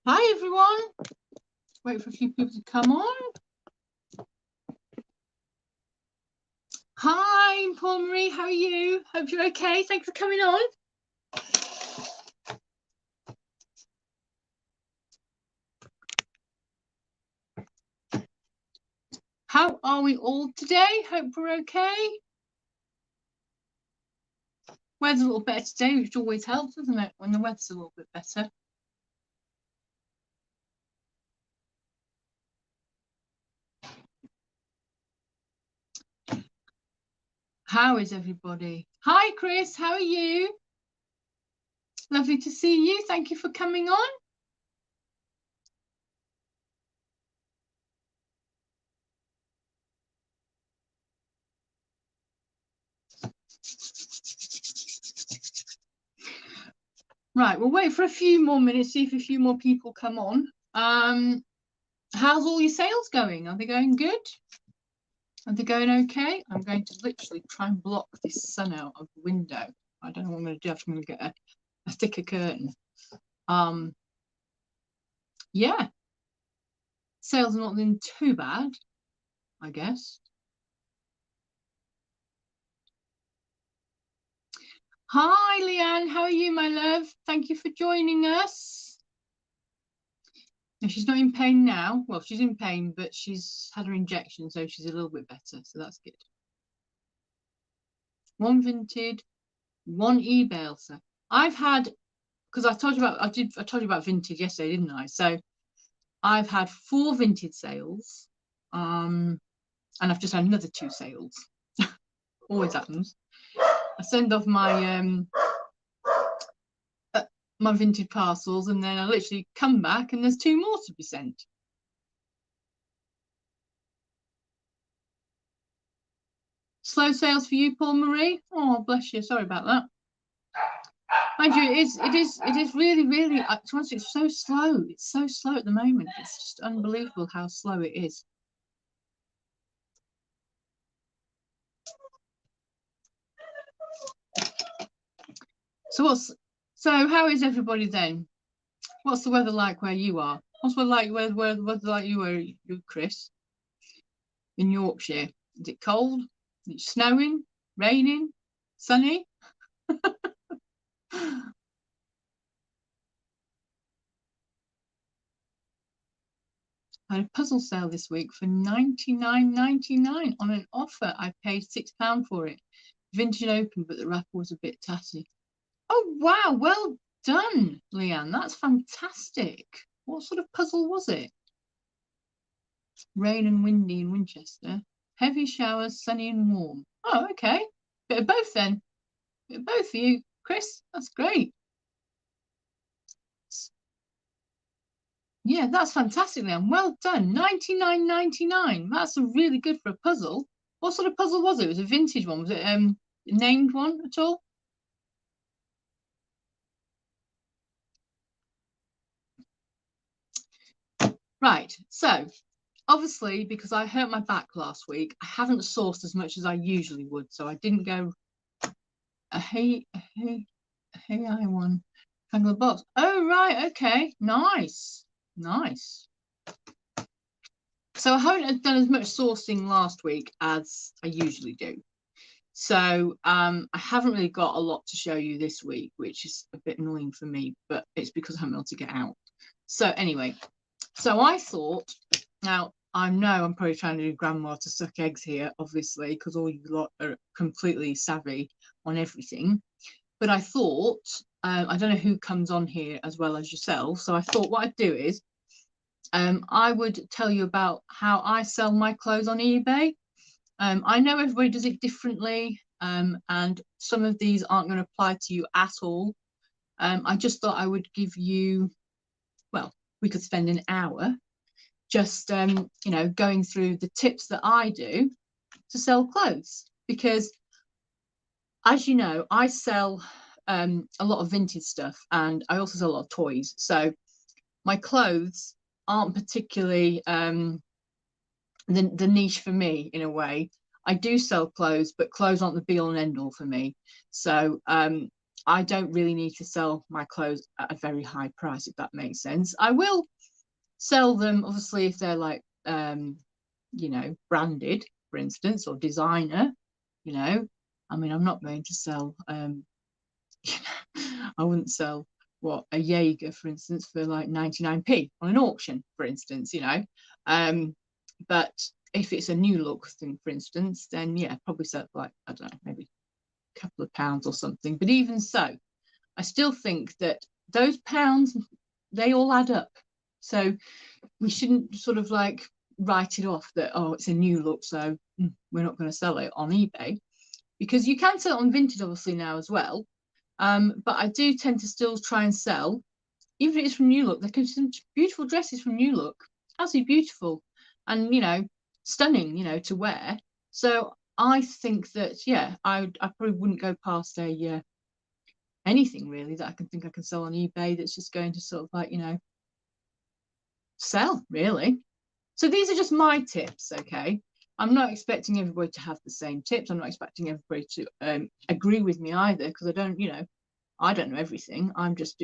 Hi everyone. Wait for a few people to come on. Hi, Paul Marie. How are you? Hope you're okay. Thanks for coming on. How are we all today? Hope we're okay. Weather's a little better today, which always helps, doesn't it? When the weather's a little bit better. How is everybody? Hi, Chris. How are you? Lovely to see you. Thank you for coming on. Right, we'll wait for a few more minutes, see if a few more people come on. How's all your sales going? Are they going good? Are they going okay? I'm going to literally try and block this sun out of the window. I don't know what I'm going to do. I'm going to get a thicker curtain. Yeah, sales are not been too bad, I guess. Hi, Leanne. How are you, my love? Thank you for joining us. Now, she's not in pain now. Well, she's in pain, but she's had her injection, so she's a little bit better. So that's good. One Vinted, one eBay, Elsa. I've had, because I told you about, I told you about Vinted yesterday, didn't I? So I've had 4 Vinted sales, and I've just had another 2 sales. Always happens. I send off my my Vinted parcels, and then I literally come back and there's 2 more to be sent. Slow sales for you, Paul Marie. Oh, bless you. Sorry about that. Mind you, it is really, really. It's so slow. It's so slow at the moment. It's just unbelievable how slow it is. So how is everybody then? What's the weather like where you are? What's the weather like you where you, Chris? In Yorkshire, is it cold? Is it snowing? Raining? Sunny? I had a puzzle sale this week for £99.99 on an offer. I paid £6 for it. Vintage open, but the wrapper was a bit tatty. Oh wow, well done, Leanne. That's fantastic. What sort of puzzle was it? Rain and windy in Winchester. Heavy showers, sunny and warm. Oh, okay. Bit of both then. Bit of both for you, Chris. That's great. Yeah, that's fantastic, Leanne. Well done. £99.99. That's really good for a puzzle. What sort of puzzle was it? It was a vintage one. Was it named one at all? Right. So obviously, because I hurt my back last week, I haven't sourced as much as I usually would. So I didn't go hey I one triangular box. Oh right, okay, nice. So I haven't done as much sourcing last week as I usually do. So I haven't really got a lot to show you this week, which is a bit annoying for me, but it's because I haven't been able to get out. So anyway, so I thought, now I know I'm probably trying to do grandma to suck eggs here, obviously, because all you lot are completely savvy on everything. But I thought, I don't know who comes on here as well as yourself. So I thought what I'd do is I would tell you about how I sell my clothes on eBay. I know everybody does it differently, and some of these aren't going to apply to you at all. I just thought I would give you, well, we could spend an hour just, going through the tips that I do to sell clothes. Because as you know, I sell a lot of vintage stuff, and I also sell a lot of toys. So my clothes aren't particularly the niche for me in a way. I do sell clothes, but clothes aren't the be all and end all for me. So I don't really need to sell my clothes at a very high price, if that makes sense. I will sell them, obviously, if they're like, you know, branded, for instance, or designer, you know. I mean, I'm not going to sell, you know, I wouldn't sell what a Jaeger, for instance, for like 99p on an auction, for instance, you know. But if it's a new look thing, for instance, then yeah, probably sell like, I don't know, maybe a couple of pounds or something. But even so, I still think that those pounds, they all add up. So we shouldn't sort of like write it off that, oh, it's a new look, so we're not going to sell it on eBay, because you can sell it on Vinted obviously now as well. But I do tend to still try and sell, even if it's from New Look. There can be some beautiful dresses from New Look, absolutely beautiful, and you know, stunning, you know, to wear. So I think that yeah, I probably wouldn't go past a anything really that I can think I can sell on eBay that's just going to sort of like, you know, sell really. So these are just my tips, okay? I'm not expecting everybody to have the same tips. I'm not expecting everybody to agree with me either, because I don't, you know, I don't know everything. I'm just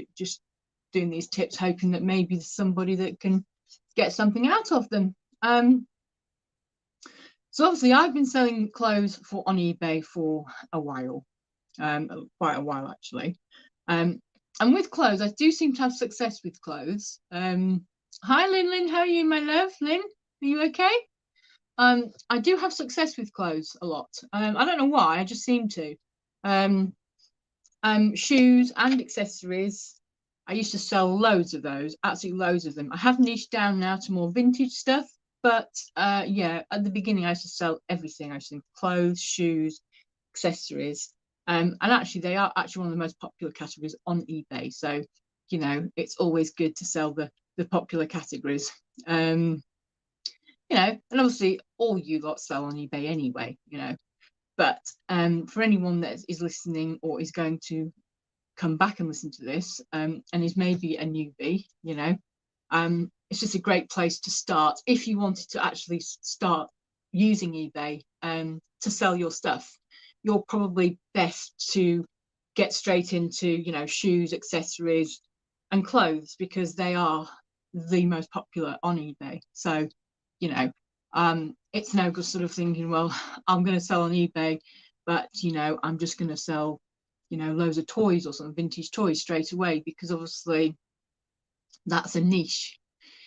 doing these tips, hoping that maybe there's somebody that can get something out of them. So obviously I've been selling clothes on eBay for a while, quite a while actually. And with clothes, I do seem to have success with clothes. Hi Lynn, how are you, my love? Lynn, are you okay? I do have success with clothes a lot. I don't know why, I just seem to. Shoes and accessories, I used to sell loads of those, absolutely loads of them. I have niched down now to more vintage stuff, but yeah, at the beginning I used to sell everything. I used to sell clothes, shoes, accessories, and actually they are actually one of the most popular categories on eBay. So, you know, it's always good to sell the popular categories. You know, and obviously all you lot sell on eBay anyway, you know. But for anyone that is listening or is going to come back and listen to this, and is maybe a newbie, you know, it's just a great place to start if you wanted to actually start using eBay to sell your stuff. You're probably best to get straight into, you know, shoes, accessories, and clothes, because they are the most popular on eBay. So, you know, it's no good sort of thinking, well, I'm going to sell on eBay, but you know, I'm just going to sell, you know, loads of toys or some vintage toys straight away, because obviously that's a niche.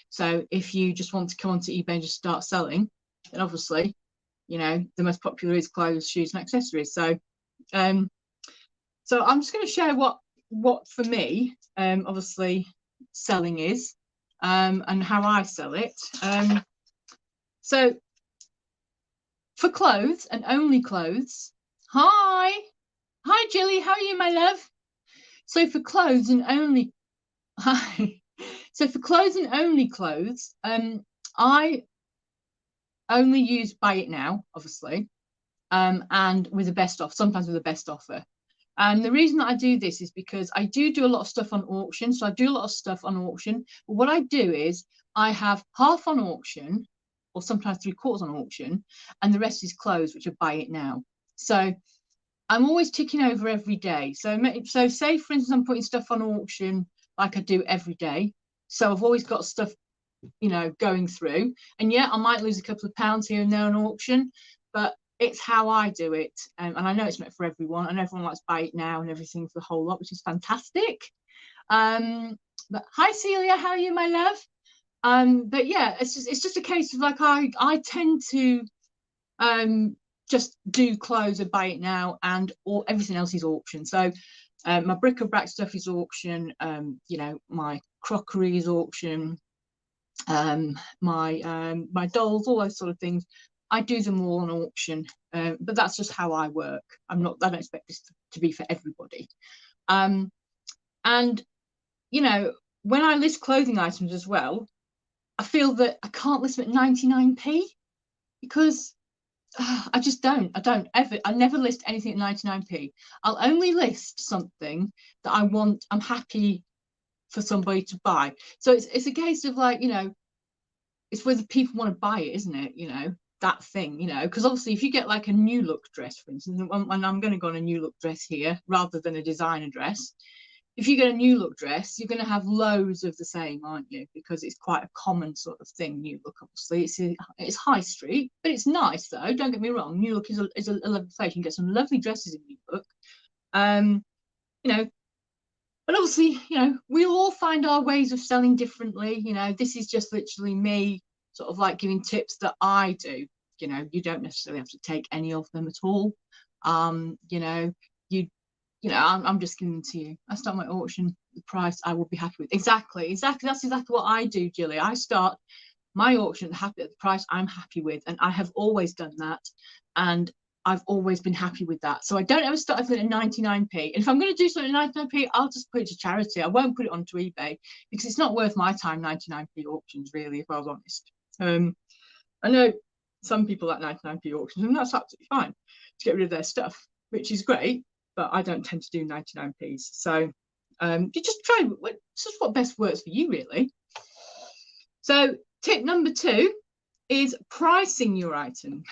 So if you just want to come onto eBay and just start selling, then obviously, you know, the most popular is clothes, shoes, and accessories. So so I'm just going to share what for me obviously selling is, and how I sell it. So for clothes and only clothes, hi Jilly, how are you, my love? So for clothes and only hi so for clothes and only clothes, I only use Buy It Now, obviously, and with the best offer, sometimes with the best offer. And the reason that I do this is because I do a lot of stuff on auction. So I do a lot of stuff on auction. But what I do is I have half on auction, or sometimes 3/4 on auction, and the rest is clothes, which are Buy It Now. So I'm always ticking over every day. So say, for instance, I'm putting stuff on auction like I do every day. So I've always got stuff, you know, going through. And yeah, I might lose a couple of pounds here and there on auction, but it's how I do it. And I know it's not for everyone, and everyone likes Buy It Now and everything for the whole lot, which is fantastic. But hi Celia, how are you, my love? But yeah, it's just a case of like I tend to just do clothes and Buy It Now, and everything else is auction. So my bric-a-brac stuff is auction, you know, my crockery is auction, my dolls, all those sort of things. I do them all on auction, but that's just how I work. I don't expect this to be for everybody. And you know, when I list clothing items as well, I feel that I can't list them at 99p, because I just don't. I never list anything at 99p. I'll only list something that I'm happy for somebody to buy. So it's a case of like, you know, it's whether people want to buy it, isn't it? You know, that thing, you know, because obviously if you get like a new look dress, for instance, and I'm going to go on a new look dress here rather than a designer dress. If you get a new look dress, you're going to have loads of the same, aren't you? Because it's quite a common sort of thing, new look, obviously. It's high street, but it's nice though, don't get me wrong. New look is a lovely place. You can get some lovely dresses in new look. You know, but obviously, you know, we'll all find our ways of selling differently. You know, this is just literally me sort of like giving tips that I do. You know, you don't necessarily have to take any of them at all. You know, I'm just giving them to you. I start my auction, the price I will be happy with. Exactly. That's exactly what I do, Jilly. I start my auction at the price I'm happy with, and I have always done that, and I've always been happy with that. So I don't ever start at 99p. And if I'm going to do something at 99p, I'll just put it to charity. I won't put it onto eBay because it's not worth my time. 99p auctions, really, if I was honest. I know some people like 99p auctions, and that's absolutely fine to get rid of their stuff, which is great. But I don't tend to do 99p's. So you just try. This is what best works for you, really. So tip number 2 is pricing your item.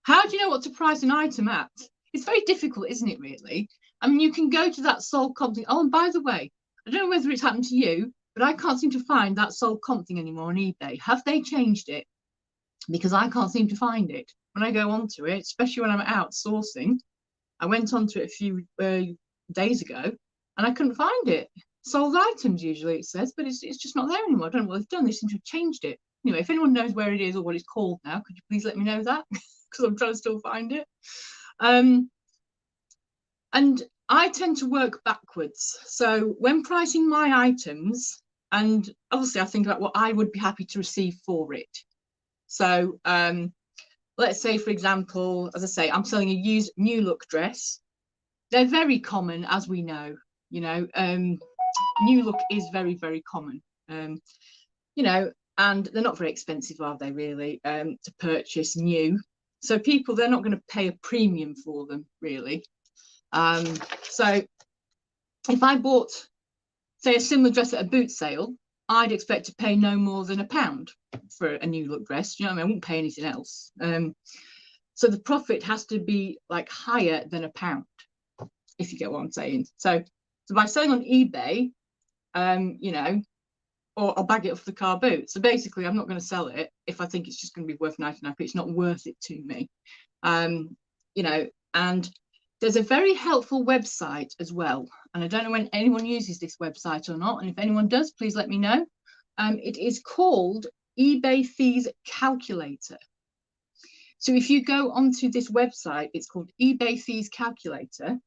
How do you know what to price an item at? It's very difficult, isn't it, really? I mean, you can go to that sold comp thing. Oh, and by the way, I don't know whether it's happened to you, but I can't seem to find that sold comp thing anymore on eBay. Have they changed it? Because I can't seem to find it. When I go onto it, especially when I'm out sourcing, I went onto it a few days ago and I couldn't find it. Sold items, usually it says, but it's just not there anymore. I don't know what they've done. They seem to have changed it. Anyway, if anyone knows where it is or what it's called now, could you please let me know that? Because I'm trying to still find it. And I tend to work backwards. So when pricing my items, and obviously I think about what I would be happy to receive for it. So let's say, for example, as I say, I'm selling a used new look dress. They're very common, as we know. You know, new look is very, very common. You know, and they're not very expensive, are they, really, to purchase new? So people, they're not going to pay a premium for them, really. So if I bought, say, a similar dress at a boot sale, I'd expect to pay no more than £1 for a new look dress. You know what I mean? I wouldn't pay anything else. So the profit has to be like higher than £1, if you get what I'm saying. So by selling on eBay, you know, or I'll bag it off the car boot. So basically, I'm not going to sell it if I think it's just going to be worth 99p. It's not worth it to me. You know, and there's a very helpful website as well. And I don't know when anyone uses this website or not. And if anyone does, please let me know. It is called eBay Fees Calculator. So if you go onto this website, it's called eBay Fees Calculator.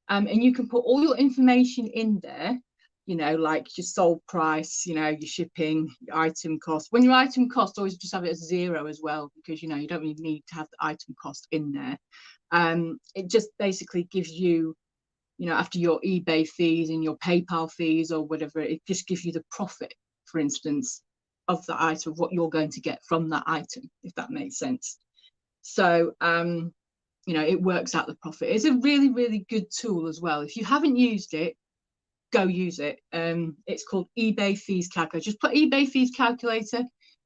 And you can put all your information in there, you know, like your sold price, you know, your shipping, your item cost. When your item cost, always just have it as 0 as well, because, you know, you don't really need to have the item cost in there. It just basically gives you, you know, after your eBay fees and your PayPal fees or whatever, it just gives you the profit, for instance, of the item, of what you're going to get from that item, if that makes sense. So, you know, it works out the profit. It's a really, really good tool as well. If you haven't used it, go use it. It's called eBay Fees Calculator. Just put eBay Fees Calculator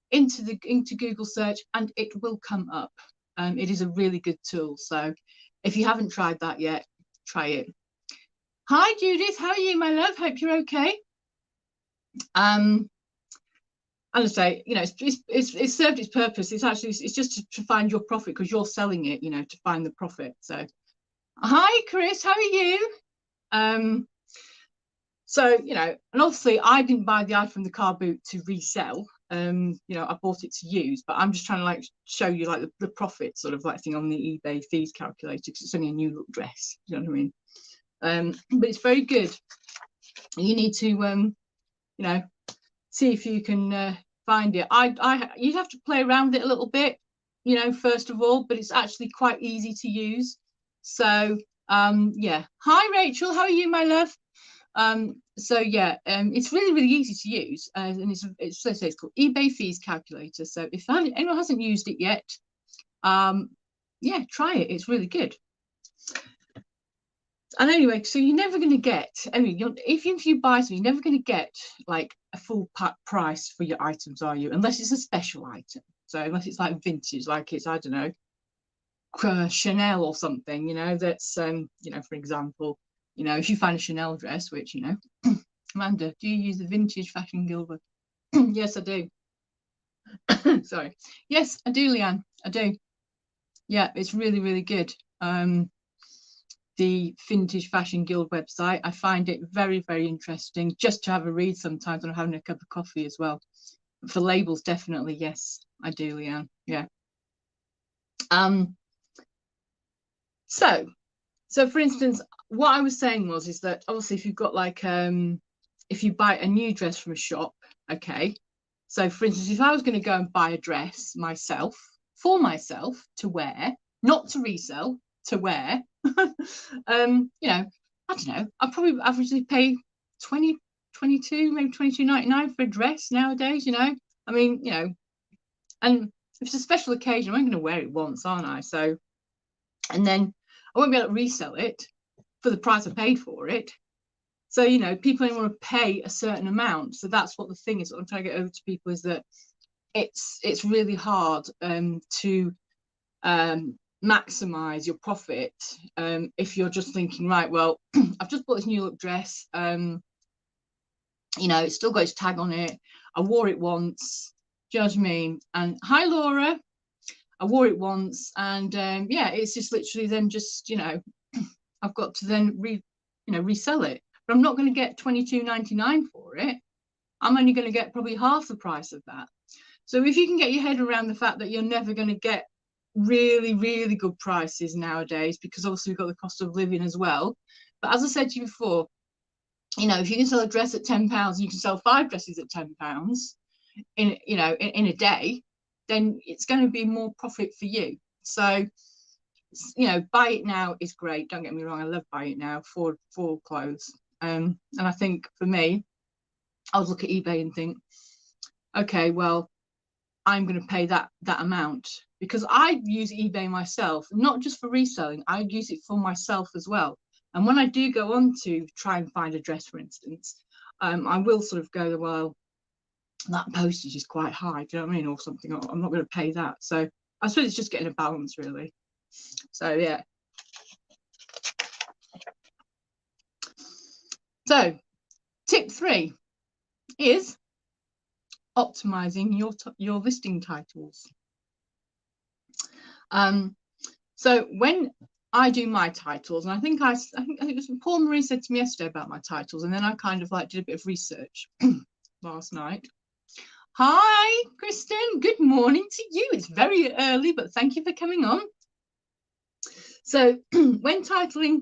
into Google search and it will come up. It is a really good tool. So if you haven't tried that yet, try it. Hi Judith, how are you, my love? Hope you're okay. And I say, you know, it's served its purpose. It's just to find your profit, because you're selling it, you know, to find the profit. So hi Chris, how are you? So, you know, and obviously I didn't buy the item from the car boot to resell. You know, I bought it to use, but I'm just trying to like show you like the profit sort of like thing on the eBay fees calculator, because it's only a new look dress, you know what I mean? But it's very good. You need to you know, see if you can find it. You'd have to play around with it a little bit, you know, first of all, but it's actually quite easy to use. So yeah. Hi Rachel, how are you, my love? So yeah, it's really, really easy to use, and it's called eBay Fees Calculator. So if anyone hasn't used it yet, yeah, try it. It's really good. And anyway, so you're never going to get, I mean, if you buy something, you're never going to get like a full price for your items, are you? Unless it's a special item. So unless it's like vintage, like it's, I don't know, Chanel or something, you know, that's you know, for example, you know, if you find a Chanel dress, which, you know, Amanda, do you use the Vintage Fashion Guild? Yes, I do. Sorry. Yes, I do, Leanne. I do. Yeah, it's really, really good. The Vintage Fashion Guild website. I find it very, very interesting just to have a read sometimes when I'm having a cup of coffee as well. For labels, definitely, yes, I do, Leanne. Yeah. So for instance, what I was saying is that obviously if you've got like if you buy a new dress from a shop, okay. So for instance, if I was going to go and buy a dress myself for myself to wear, not to resell, to wear, you know, I don't know, I'd probably averagely pay 20, 22, maybe 22.99 for a dress nowadays, you know. I mean, you know, and if it's a special occasion, I'm going to wear it once, aren't I? So, and then I won't be able to resell it for the price I paid for it. So, you know, people only want to pay a certain amount. So that's what the thing is. What I'm trying to get over to people is that it's really hard to maximize your profit if you're just thinking, right, well, I've just bought this new look dress. You know, it's still got its tag on it. I wore it once. Do you know what I mean? And hi, Laura. I wore it once, and yeah, it's just literally then just, you know, I've got to then resell it, but I'm not going to get $22.99 for it. I'm only going to get probably half the price of that. So if you can get your head around the fact that you're never going to get really, really good prices nowadays, because obviously we've got the cost of living as well. But as I said to you before, you know, if you can sell a dress at £10, you can sell 5 dresses at £10 in, you know, in a day, then it's going to be more profit for you. So, you know, buy it now is great. Don't get me wrong, I love buy it now for clothes. And I think for me, I would look at eBay and think, okay, well, I'm going to pay that amount, because I use eBay myself, not just for reselling. I use it for myself as well. And when I do go on to try and find a dress, for instance, I will sort of go, well, that postage is quite high, do you know what I mean, or something. I'm not going to pay that. So I suppose it's just getting a balance, really. So yeah. So tip 3 is optimizing your listing titles. So when I do my titles, and I think it was Paul Marie said to me yesterday about my titles, and then I kind of like did a bit of research last night. Hi, Kristen. Good morning to you. It's very early, but thank you for coming on. So when titling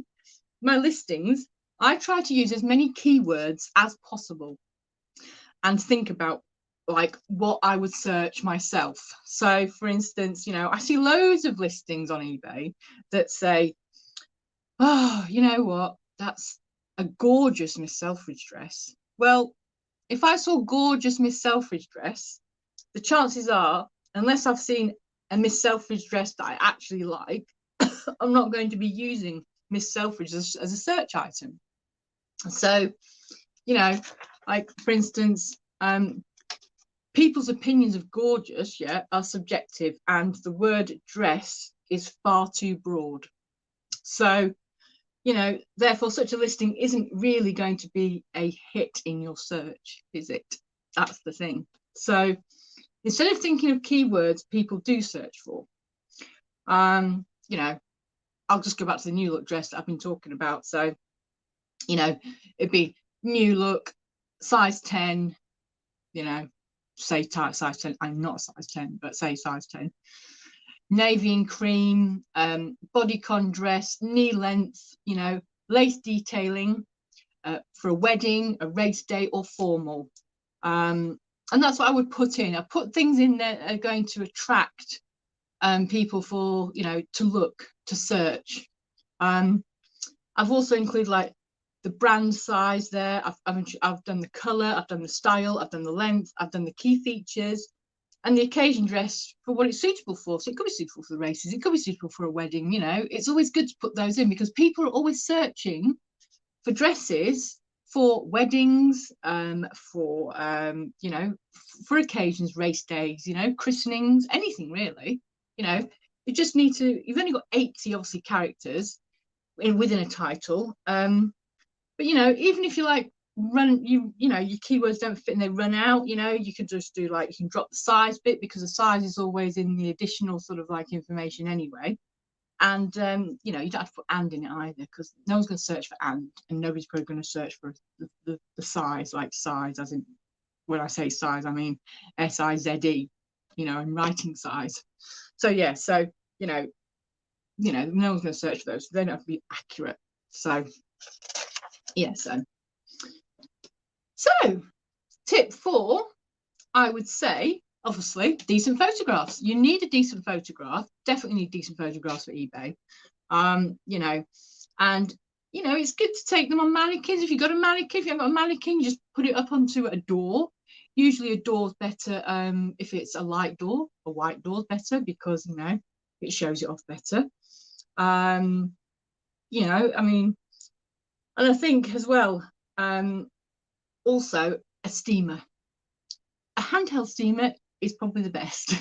my listings, I try to use as many keywords as possible and think about like what I would search myself. So for instance, you know, I see loads of listings on eBay that say, oh, you know what, that's a gorgeous Miss Selfridge dress. Well, if I saw gorgeous Miss Selfridge dress, the chances are, unless I've seen a Miss Selfridge dress that I actually like, I'm not going to be using Miss Selfridge as a search item. So, you know, like for instance, people's opinions of gorgeous, yeah, are subjective, and the word dress is far too broad. So, you know, therefore such a listing isn't really going to be a hit in your search, is it? That's the thing. So instead of thinking of keywords people do search for, you know, I'll just go back to the new look dress that I've been talking about. So, you know, it'd be new look, size 10, you know, say size 10. I'm not a size 10, but say size 10. Navy and cream, bodycon dress, knee length, you know, lace detailing for a wedding, a race day, or formal. And that's what I would put in. I put things in there that are going to attract people for, you know, to look, to search. I've also included like the brand size there. I've done the color, I've done the style, I've done the length, I've done the key features, and the occasion dress for what it's suitable for. So it could be suitable for the races, it could be suitable for a wedding. You know, it's always good to put those in because people are always searching for dresses for weddings, for you know, for occasions, race days, you know, christenings, anything really. You know, you just need to. You've only got 80 obviously characters within a title. But you know, even if you like you know, your keywords don't fit and they run out, you know, you can just do like, you can drop the size bit, because the size is always in the additional sort of like information anyway. And you know, you don't have to put and in it either, because no one's going to search for and nobody's probably going to search for the size, like size as in, when I say size I mean SIZE, you know, and writing size. So yeah, so you know, no one's going to search for those, so they don't have to be accurate. So yeah, so tip 4, I would say, obviously, decent photographs. You need a decent photograph. Definitely need decent photographs for eBay. You know, and you know, it's good to take them on mannequins. If you've got a mannequin, if you haven't got a mannequin, just put it up onto a door. Usually a door's better if it's a light door. A white door's better, because you know, it shows it off better. You know, I mean, and I think as well, also a steamer. A handheld steamer is probably the best.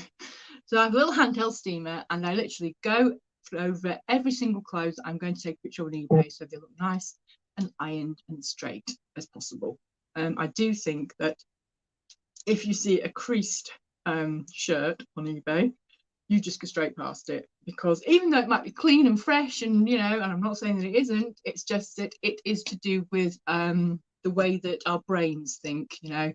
So I have a little handheld steamer, and I literally go over every single clothes I'm going to take a picture of on eBay, so they look nice and ironed and straight as possible. I do think that if you see a creased shirt on eBay, you just go straight past it, because even though it might be clean and fresh, and you know, and I'm not saying that it isn't, it's just that it is to do with the way that our brains think, you know,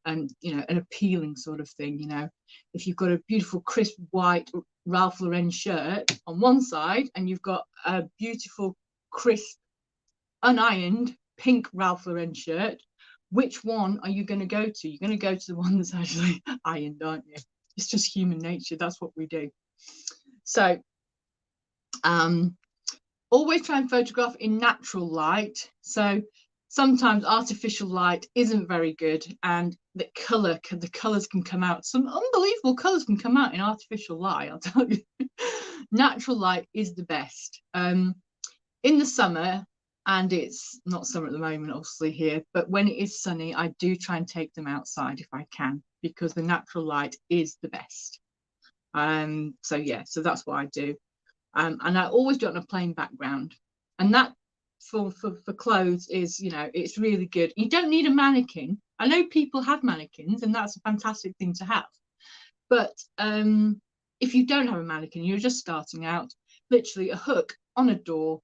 and you know, an appealing sort of thing. You know, if you've got a beautiful crisp white Ralph Lauren shirt on one side, and you've got a beautiful crisp unironed pink Ralph Lauren shirt, which one are you going to go to? You're going to go to the one that's actually ironed, aren't you? It's just human nature. That's what we do. So always try and photograph in natural light. So sometimes artificial light isn't very good, and the colors can come out. Some unbelievable colors can come out in artificial light, I'll tell you. Natural light is the best. In the summer, and it's not summer at the moment obviously here, but when it is sunny, I do try and take them outside if I can, because the natural light is the best. So yeah, so that's what I do. And I always do it on a plain background, and that for clothes is, you know, it's really good. You don't need a mannequin. I know people have mannequins, and that's a fantastic thing to have, but if you don't have a mannequin, you're just starting out, literally a hook on a door,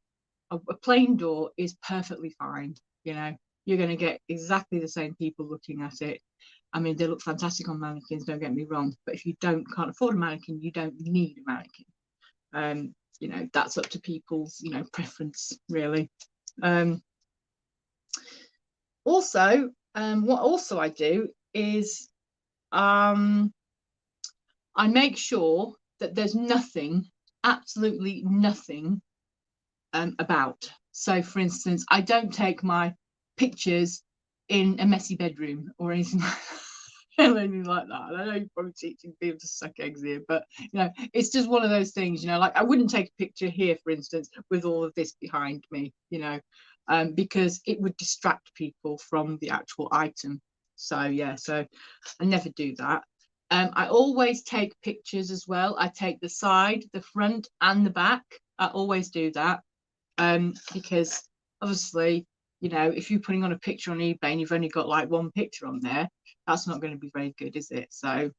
a plain door is perfectly fine. You know, you're going to get exactly the same people looking at it. I mean, they look fantastic on mannequins, don't get me wrong, but if you can't afford a mannequin, you don't need a mannequin. You know, that's up to people's, you know, preference really. Also, what also I do is I make sure that there's nothing, absolutely nothing about. So for instance, I don't take my pictures in a messy bedroom or anything like that. Anything like that. I know you're probably teaching people to suck eggs here, but you know, it's just one of those things, you know, like I wouldn't take a picture here, for instance, with all of this behind me, you know, because it would distract people from the actual item. So yeah, so I never do that. I always take pictures as well. I take the side, the front and the back. I always do that. Because obviously, you know, if you're putting on a picture on eBay and you've only got like one picture on there, that's not going to be very good, is it? So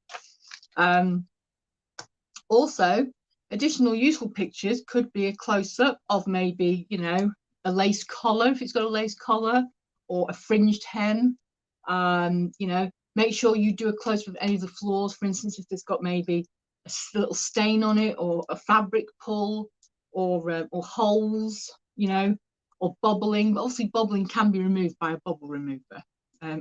also, additional useful pictures could be a close-up of maybe, you know, a lace collar, if it's got a lace collar, or a fringed hem. You know, make sure you do a close-up of any of the floors, for instance, if there's got maybe a little stain on it, or a fabric pull, or holes, you know, or bobbling. Obviously, bobbling can be removed by a bubble remover.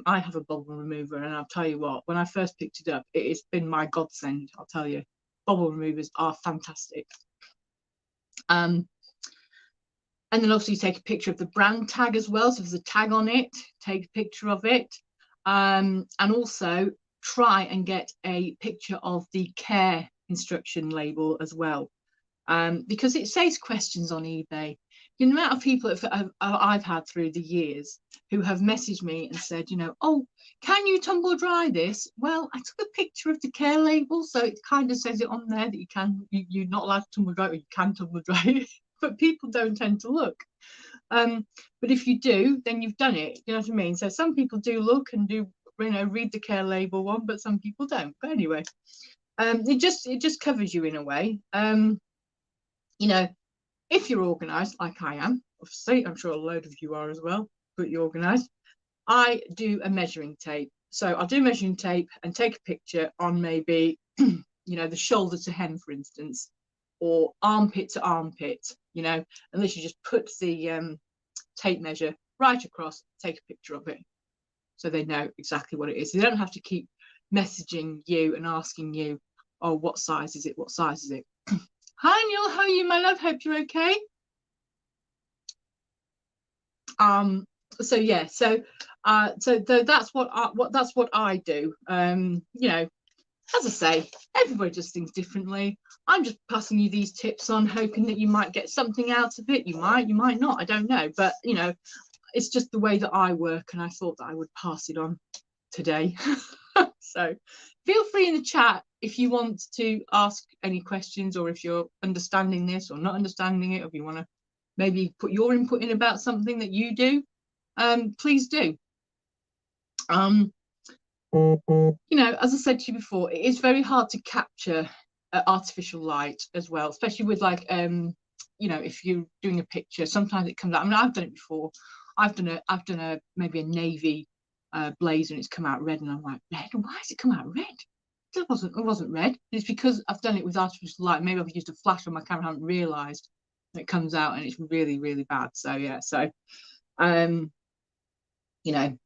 I have a bubble remover, and I'll tell you what, when I first picked it up, it has been my godsend, I'll tell you. Bubble removers are fantastic. And then obviously take a picture of the brand tag as well. So if there's a tag on it, take a picture of it. And also try and get a picture of the care instruction label as well. Because it says questions on eBay. the amount of people that I've had through the years who have messaged me and said, you know, oh, can you tumble dry this? Well, I took a picture of the care label, so it kind of says it on there that you're not allowed to tumble dry, or you can tumble dry it, but people don't tend to look. But if you do, then you've done it. You know what I mean? So some people do look and do, you know, read the care label one, but some people don't. But anyway, it just covers you in a way. You know, if you're organised, like I am, obviously, I'm sure a load of you are as well, but you're organised. I do a measuring tape. So I'll do measuring tape and take a picture on maybe, you know, the shoulder to hem, for instance, or armpit to armpit, you know, unless you just put the tape measure right across, take a picture of it, so they know exactly what it is. They don't have to keep messaging you and asking you, oh, what size is it? What size is it? Hi, Neil. How are you, my love? Hope you're okay. So yeah, so that's what I do. You know, as I say, everybody does things differently. I'm just passing you these tips on, hoping that you might get something out of it. You might not, I don't know, but you know, it's just the way that I work, and I thought that I would pass it on today. So feel free in the chat if you want to ask any questions, or if you're understanding this or not understanding it, or if you want to maybe put your input in about something that you do, please do. You know, as I said to you before, it is very hard to capture artificial light as well, especially with like you know, if you're doing a picture, sometimes it comes out. I mean, I've done it before. I've done a maybe a navy blazer, and it's come out red, and I'm like, red? Why has it come out red? It wasn't red. It's because I've done it with artificial light. Maybe I've used a flash on my camera, I haven't realised it comes out, and it's really, really bad. So yeah, so you know,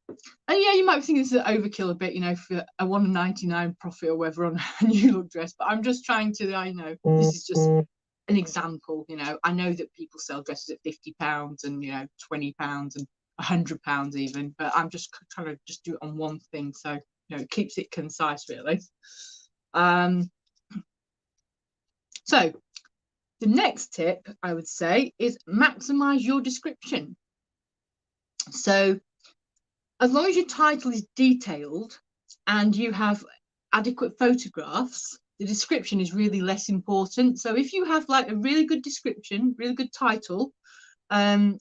and yeah, you might think this is overkill a bit, you know, for a $1.99 profit or whatever on a new look dress, but I'm just trying to, I know this is just an example. You know, I know that people sell dresses at £50 and, you know, £20 and £100 even, but I'm just trying to just do it on one thing, so you know, it keeps it concise really. So the next tip I would say is maximize your description. So as long as your title is detailed and you have adequate photographs, the description is really less important. So if you have like a really good description, really good title, and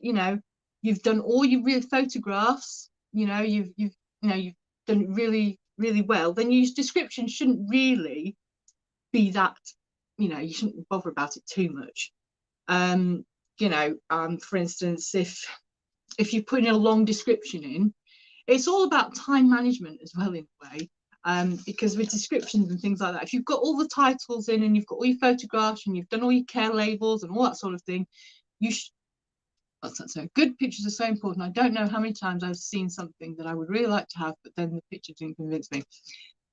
you know, you've done all your real photographs, you know, you've done it really, really well, then your description shouldn't really be that, you know, you shouldn't bother about it too much. You know, for instance, if you put in a long description in, it's all about time management as well in a way, because with descriptions and things like that, if you've got all the titles in and you've got all your photographs and you've done all your care labels and all that sort of thing, you should, so good pictures are so important. I don't know how many times I've seen something that I would really like to have, but then the picture didn't convince me.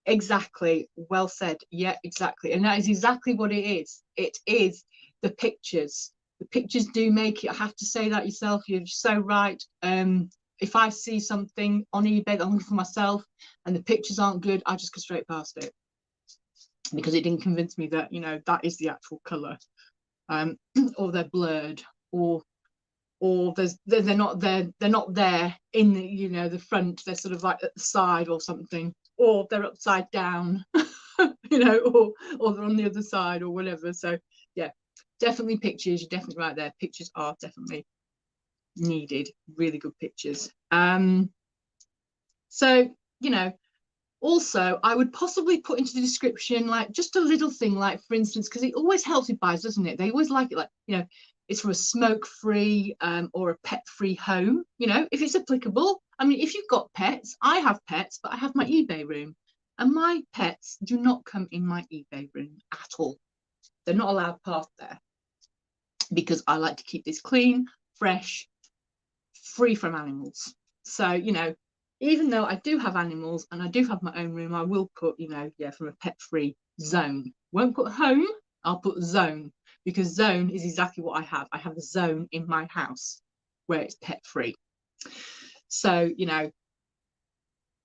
Exactly, well said. Yeah, exactly, and that is exactly what it is. It is the pictures. The pictures do make it. I have to say that yourself. You're so right. If I see something on eBay that I'm looking for myself and the pictures aren't good, I just go straight past it, because it didn't convince me that, you know, that is the actual color, or they're blurred, or they're not there in the, you know, the front, they're sort of like at the side or something, or they're upside down, you know, or they're on the other side or whatever. So yeah, definitely pictures. You're definitely right there. Pictures are definitely needed. Really good pictures. So, you know, also I would possibly put into the description like just a little thing, like for instance, because it always helps with buyers, doesn't it? They always like it, like, you know, it's for a smoke-free or a pet-free home, you know, if it's applicable. I mean, if you've got pets, I have pets, but I have my eBay room, and my pets do not come in my eBay room at all. They're not allowed past there, because I like to keep this clean, fresh, free from animals. So, you know, even though I do have animals and I do have my own room, I will put, you know, yeah, from a pet-free zone. Won't put home, I'll put zone, because zone is exactly what I have. I have a zone in my house where it's pet-free. So, you know,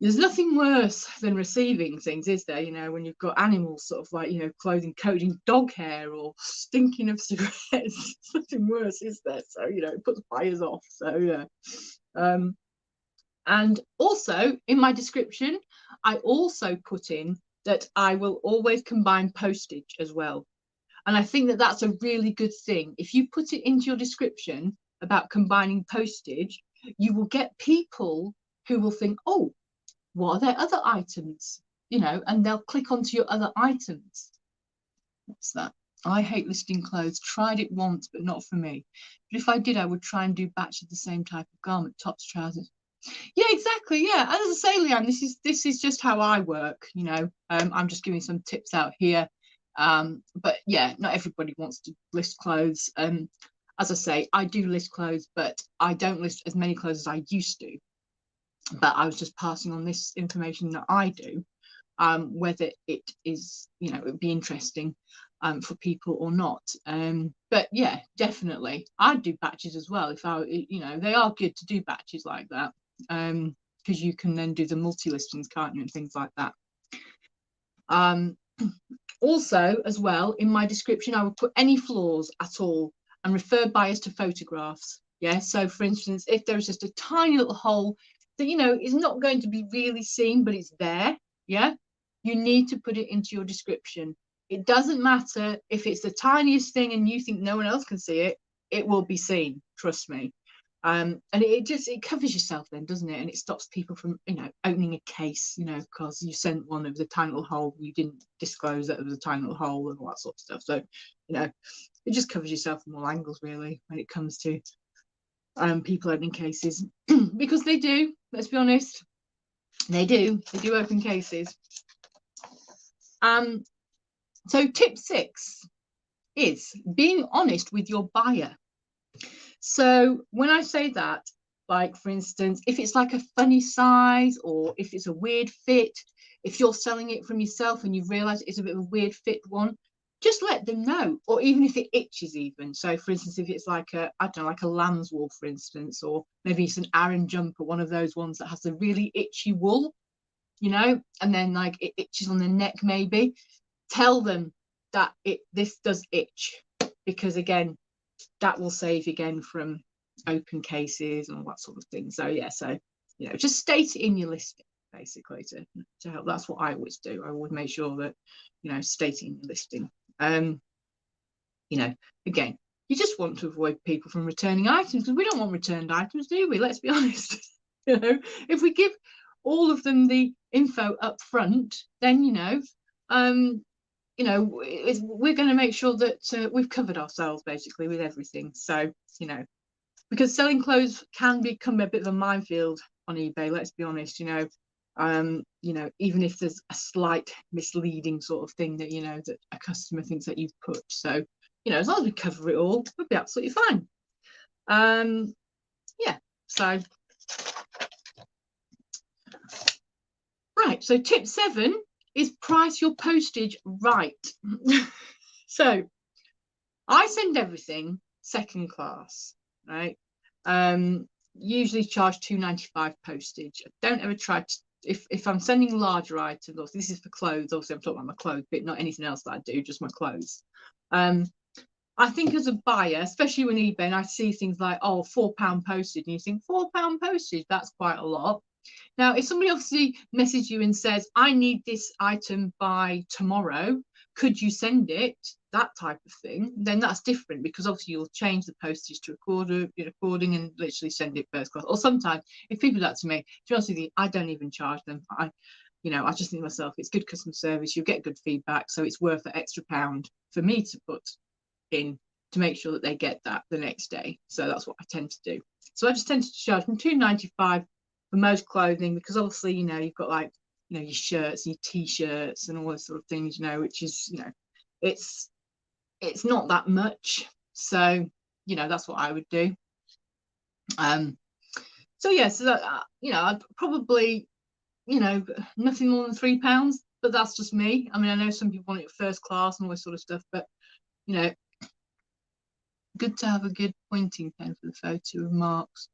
There's nothing worse than receiving things, is there? You know, when you've got animals sort of like, you know, clothing coated in dog hair or stinking of cigarettes. There's nothing worse, is there? So, you know, it puts buyers off. So, yeah. And also in my description, I also put in that I will always combine postage as well. And I think that that's a really good thing. If you put it into your description about combining postage, you will get people who will think, oh, what are their other items? You know, and they'll click onto your other items. What's that? I hate listing clothes. Tried it once, but not for me. But if I did, I would try and do batch of the same type of garment, tops, trousers. Yeah, exactly. Yeah, and as I say, Leanne, this is just how I work. You know, I'm just giving some tips out here. But yeah, not everybody wants to list clothes. As I say, I do list clothes, but I don't list as many clothes as I used to. But I was just passing on this information that I do, whether it is, you know, it would be interesting for people or not. But yeah, definitely, I'd do batches as well if I, you know, they are good to do batches like that, because you can then do the multi-listings, can't you, and things like that. Also, as well, in my description, I would put any flaws at all and refer buyers to photographs. Yeah, so for instance, if there's just a tiny little hole that, you know, is not going to be really seen, but it's there, yeah, you need to put it into your description. It doesn't matter if it's the tiniest thing and you think no one else can see it, it will be seen, trust me. And it covers yourself then, doesn't it? And it stops people from, you know, opening a case, you know, because you sent one of the tiny little hole, you didn't disclose that it was a tiny little hole and all that sort of stuff. So, you know, it just covers yourself from all angles really when it comes to people opening cases. Because they do, let's be honest, they do open cases. So tip 6 is being honest with your buyer. So when I say that, like for instance, if it's like a funny size or if it's a weird fit, if you're selling it from yourself and you realize it's a bit of a weird fit one, just let them know. Or even if it itches even. So for instance, if it's like a, I don't know, like a lamb's wool, for instance, or maybe it's an Aran jumper, one of those ones that has a really itchy wool, you know, and then like it itches on the neck maybe, tell them that this does itch, because again, that will save you again from open cases and all that sort of thing. So yeah, so you know, just state it in your listing basically to help. That's what I always do. I always make sure that, you know, stating your listing. You know, again, you just want to avoid people from returning items, because we don't want returned items, do we? Let's be honest. You know, if we give all of them the info up front, then you know, we're going to make sure that we've covered ourselves basically with everything. So, you know, because selling clothes can become a bit of a minefield on eBay, let's be honest, you know, even if there's a slight misleading sort of thing that, you know, that a customer thinks that you've put. So, you know, as long as we cover it all, we'll be absolutely fine. Yeah, so right, so tip 7 is price your postage right. So I send everything second class, right? Usually charge £2.95 postage. I don't ever try to, if I'm sending larger items, obviously this is for clothes, obviously I'm talking about my clothes, but not anything else that I do, just my clothes. I think as a buyer, especially when eBay, and I see things like, oh, £4 postage, and you think £4 postage, that's quite a lot. Now, if somebody obviously messages you and says, I need this item by tomorrow, could you send it? That type of thing, then that's different, because obviously you'll change the postage to recording and literally send it first class. Or sometimes if people do that to me, to be honest with you, I don't even charge them. I just think to myself, it's good customer service, you'll get good feedback, so it's worth the extra £1 for me to put in to make sure that they get that the next day. So that's what I tend to do. So I just tend to charge them £2.95 for most clothing, because obviously, you know, you've got like, you know, your shirts, your t-shirts and all those sort of things, you know, which is, you know, it's not that much. So, you know, that's what I would do. So yeah, so that, you know, I'd probably, you know, nothing more than £3, but that's just me. I mean, I know some people want it first class and all this sort of stuff, but you know, good to have a good pointing pen for the photo of marks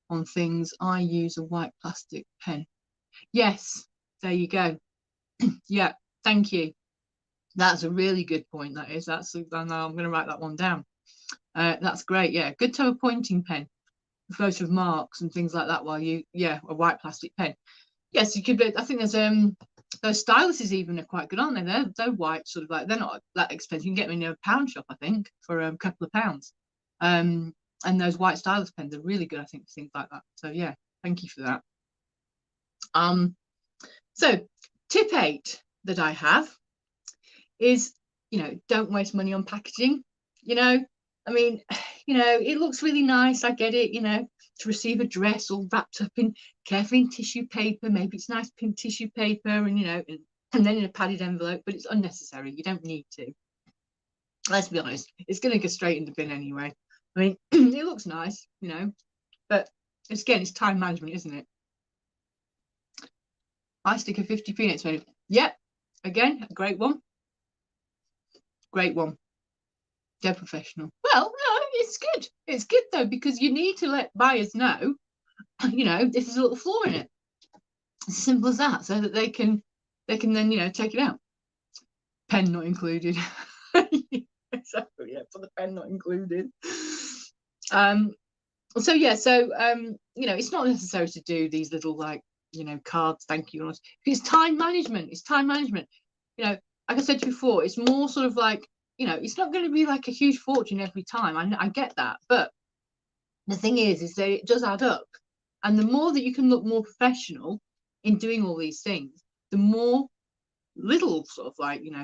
on things. I use a white plastic pen. Yes, there you go. Yeah, thank you. That's a really good point. That is. I'm going to write that one down. That's great. Yeah, good to have a pointing pen, photo of marks and things like that. While you, a white plastic pen. Yes, you could. I think there's those styluses even are quite good, aren't they? They're white, sort of like they're not that expensive. You can get them in a pound shop, I think, for a couple of pounds. And those white stylus pens are really good, I think, for things like that. So yeah, thank you for that. So tip 8 that I have is, don't waste money on packaging. I mean, it looks really nice. I get it, to receive a dress all wrapped up in carefully in tissue paper. Maybe it's nice pink tissue paper and then in a padded envelope, but it's unnecessary. You don't need to. Let's be honest, it's going to go straight in the bin anyway. I mean, it looks nice, but it's time management, isn't it? I stick a 50p next to it. Yep, again, a great one. Great one. They're professional. Well, no, it's good. It's good though, because you need to let buyers know, if there's a little flaw in it. As simple as that, so that they can then, take it out. Pen not included. Exactly, yeah, for the pen not included. So it's not necessary to do these little cards, thank you. It's time management. It's time management. Like I said before, it's more sort of like, it's not going to be like a huge fortune every time. I get that, but the thing is that it does add up, and the more that you can look more professional in doing all these things, the more little sort of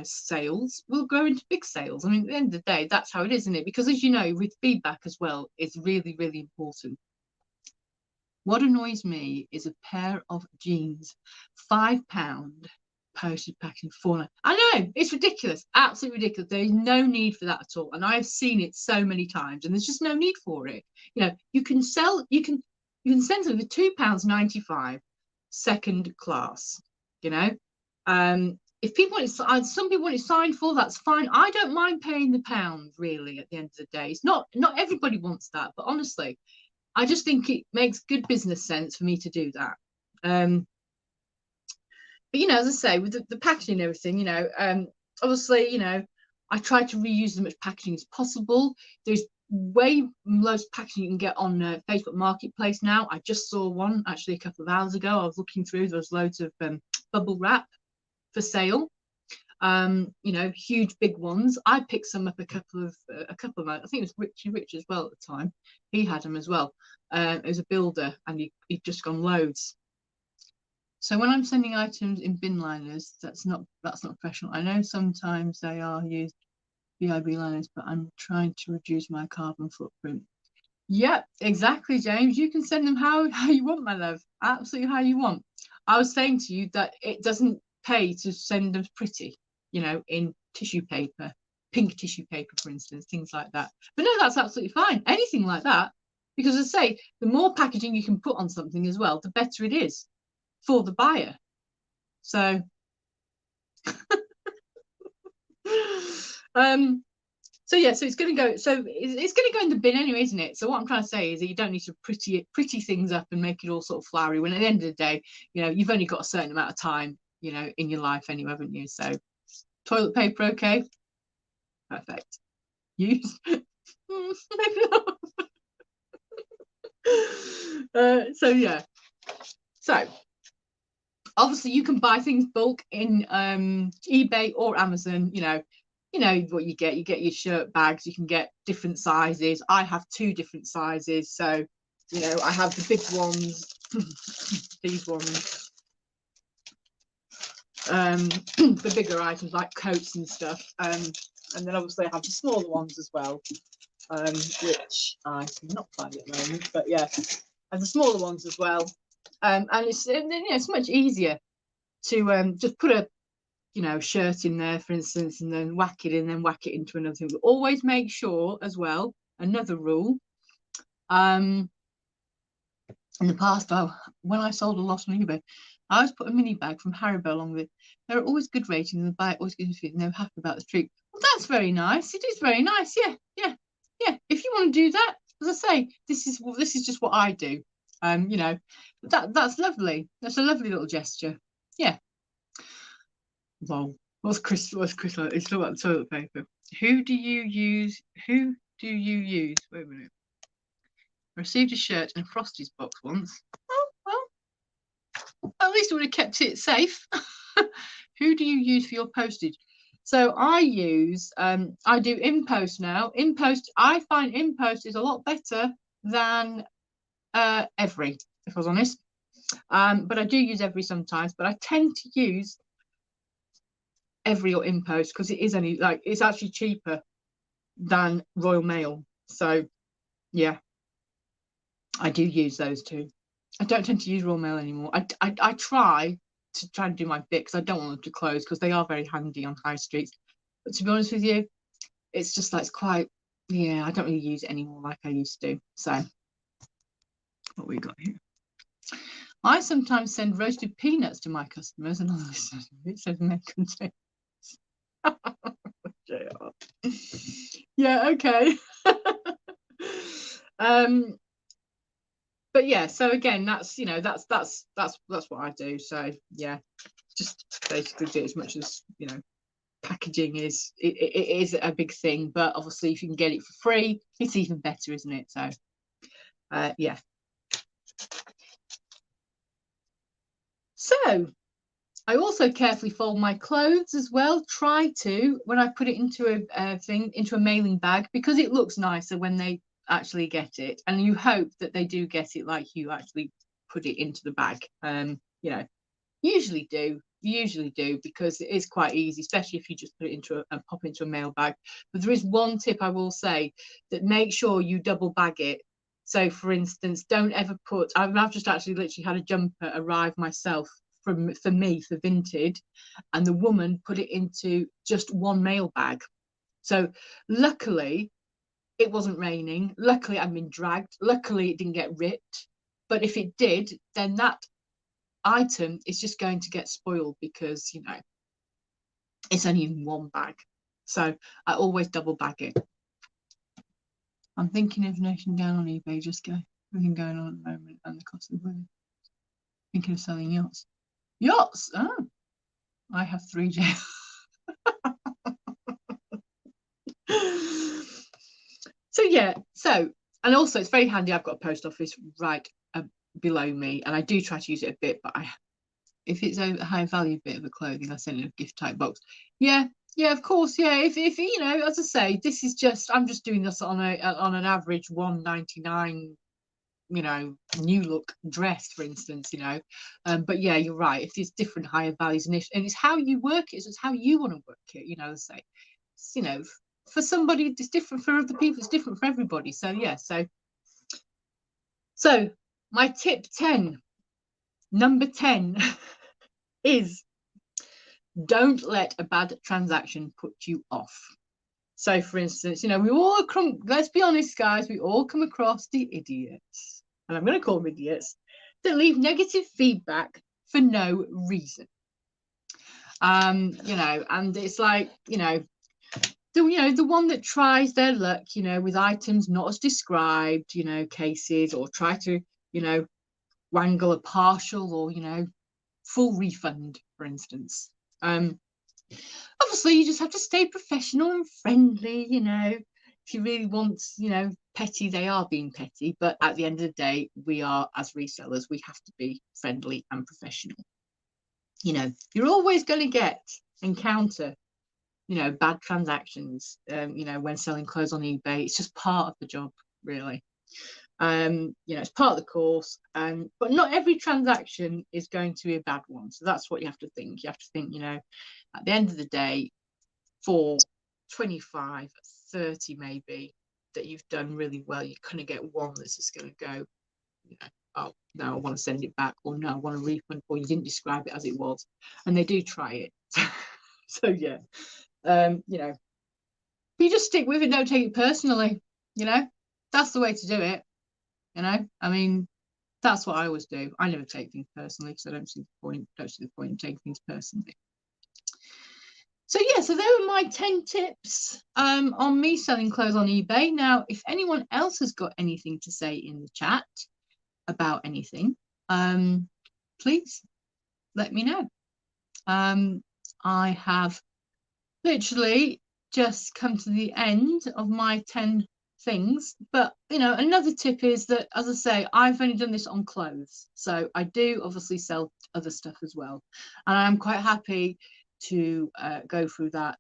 sales will grow into big sales. I mean, at the end of the day, that's how it is, isn't it? Because as you know, with feedback as well, it's really, really important. What annoys me is a pair of jeans, £5 postage packaging for. I know, it's ridiculous, absolutely ridiculous. There is no need for that at all, and I've seen it so many times, and there's just no need for it. You can send them for £2.95 second class. If people want some people want it signed for, that's fine. I don't mind paying the pound, really. At the end of the day, it's not everybody wants that, but honestly, I just think it makes good business sense for me to do that. But as I say, with the packaging and everything, obviously, I try to reuse as much packaging as possible. There's loads of packaging you can get on Facebook Marketplace now. I just saw one actually a couple of hours ago. I was looking through. There was loads of bubble wrap for sale. Huge big ones. I picked some up a couple of I think it was Richie Rich as well at the time. He had them as well. It was a builder, and he'd just gone loads. So when I'm sending items in bin liners, that's not professional. I know sometimes they are used VIB liners, but I'm trying to reduce my carbon footprint. Yep, exactly, James. You can send them how you want, my love. Absolutely how you want. I was saying to you that it doesn't pay to send them pretty, in tissue paper, pink tissue paper, for instance, things like that. But no, that's absolutely fine. Anything like that, because as I say, the more packaging you can put on something as well, the better it is for the buyer. So so it's going to go. So it's going to go in the bin anyway, isn't it? So what I'm trying to say is that you don't need to pretty things up and make it all sort of flowery. When at the end of the day, you've only got a certain amount of time, in your life anyway, haven't you? So toilet paper, okay, perfect. Use maybe not. So yeah. So obviously you can buy things bulk in eBay or Amazon. You know what you get your shirt bags. You can get different sizes. I have 2 different sizes, so I have the big ones, these ones, the bigger items like coats and stuff, and then obviously I have the smaller ones as well, which I cannot find at the moment, but yeah, I have the smaller ones as well, and it's much easier to just put a shirt in there, for instance, and then whack it in, then whack it into another thing. But always make sure as well, another rule, in the past, when I sold a lot on eBay, I always put a mini bag from Haribo along with it. There are always good ratings, and the buyer always gives me feedback, and they're happy about the treat. Well, that's very nice. It is very nice. Yeah. If you want to do that, as I say, this is just what I do. You know, that's lovely. That's a lovely little gesture. Yeah. Well, what's Chris like? It's talking about toilet paper. Who do you use? Wait a minute. I received a shirt in a Frosties box once. Oh, well, at least I would have kept it safe. Who do you use for your postage? So I use, I do InPost now. InPost, I find InPost is a lot better than Every, if I was honest. But I do use Every sometimes, but I tend to use Every or InPost because it is only like, it's actually cheaper than Royal Mail. So yeah, I do use those two. I don't tend to use Royal Mail anymore. I try and do my bit because I don't want them to close because they are very handy on high streets. But to be honest with you, it's just like, it's quite, yeah, I don't really use it anymore like I used to. So what we got here? I sometimes send roasted peanuts to my customers, and it says may contain. Yeah, okay. But yeah, so again, that's, you know, that's what I do. So yeah, just basically do as much as, you know, packaging is, it is a big thing, but obviously if you can get it for free, it's even better, isn't it? So yeah. So I also carefully fold my clothes as well. Try to, when I put it into into a mailing bag, because it looks nicer when they actually get it, and you hope that they do get it like you actually put it into the bag. You know, usually do because it is quite easy, especially if you just put it into and pop into a mail bag. But there is one tip I will say, that make sure you double bag it. So for instance, don't ever put, I've just actually literally had a jumper arrive myself for me for Vinted, and the woman put it into just one mail bag. So luckily it wasn't raining, luckily I'd been dragged, luckily it didn't get ripped. But if it did, then that item is just going to get spoiled because, you know, it's only in one bag. So I always double bag it. I'm thinking of noting down on eBay, just go everything going on at the moment and the cost of living. Thinking of selling yachts. Yachts! Oh, I have 3 jails. So yeah, so, and also it's very handy, I've got a post office right below me, and I do try to use it a bit, but if it's a high value bit of a clothing, I send it in a gift type box. Yeah, of course, yeah. If you know, as I say, this is just, I'm just doing this on an average £1.99, you know, new look dress, for instance, you know. But yeah, you're right. If there's different higher values, and it's how you work it, it's how you want to work it, you know. Say, you know, for somebody it's different, for other people it's different, for everybody. So yeah, so my tip 10, number 10 is, don't let a bad transaction put you off. So for instance, you know, let's be honest, guys, we all come across the idiots, and I'm going to call them idiots, that leave negative feedback for no reason. You know, and it's like, you know, the one that tries their luck, you know, with items not as described, you know, cases, or try to, you know, wangle a partial or, you know, full refund, for instance. Obviously you just have to stay professional and friendly, you know. If you really want, you know, petty, they are being petty, but at the end of the day, we are, as resellers, we have to be friendly and professional. You know, you're always going to encounter, you know, bad transactions, you know, when selling clothes on eBay. It's just part of the job, really. You know, it's part of the course, but not every transaction is going to be a bad one. So that's what you have to think. You have to think, you know, at the end of the day, for 25, 30 maybe, that you've done really well, you're going to get one that's just going to go, you know, oh no, I want to send it back, or no, I want a refund, or you didn't describe it as it was, and they do try it. So yeah, you know, you just stick with it, don't take it personally, you know. That's the way to do it, you know. I mean, that's what I always do. I never take things personally because I don't see the point in taking things personally. So yeah, so there were my 10 tips on me selling clothes on eBay. Now, if anyone else has got anything to say in the chat, about anything, please let me know. I have literally just come to the end of my 10 things, but you know, another tip is that, as I say, I've only done this on clothes, so I do obviously sell other stuff as well, and I'm quite happy to go through that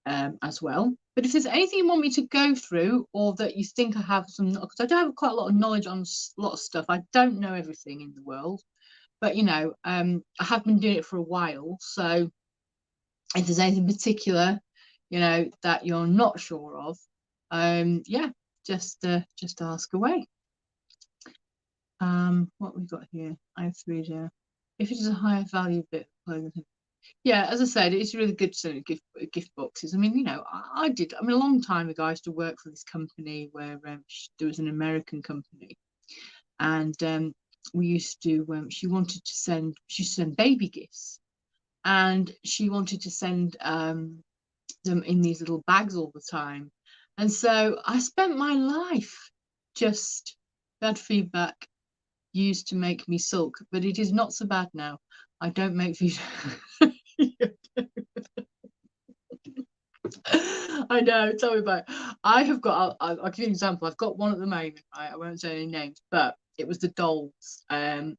as well. But if there's anything you want me to go through, or that you think I have some, because I do have quite a lot of knowledge on a lot of stuff, I don't know everything in the world, but you know, I have been doing it for a while, so if there's anything particular, you know, that you're not sure of, yeah, just ask away. What we've got here, I have 3 there. If it is a higher value bit of clothing, yeah, as I said, it's really good to gift boxes. I mean, you know, I did. I mean, a long time ago, I used to work for this company where there was an American company, and we used to. She wanted to send. She sent baby gifts, and she wanted to send them in these little bags all the time. And so I spent my life just bad feedback used to make me sulk, but it is not so bad now. I don't make feedback. I know, tell me about it. I have got, I'll give you an example. I've got one at the moment, right? I won't say any names, but it was the dolls, and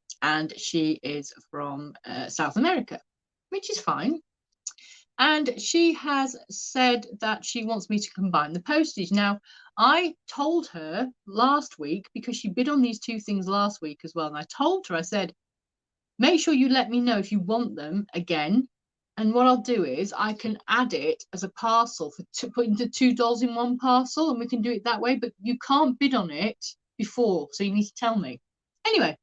she is from South America, which is fine. And she has said that she wants me to combine the postage. Now, I told her last week, because she bid on these 2 things last week as well, and I told her, I said, make sure you let me know if you want them again. And what I'll do is I can add it as a parcel for putting the $2 in one parcel, and we can do it that way. But you can't bid on it before, so you need to tell me. Anyway,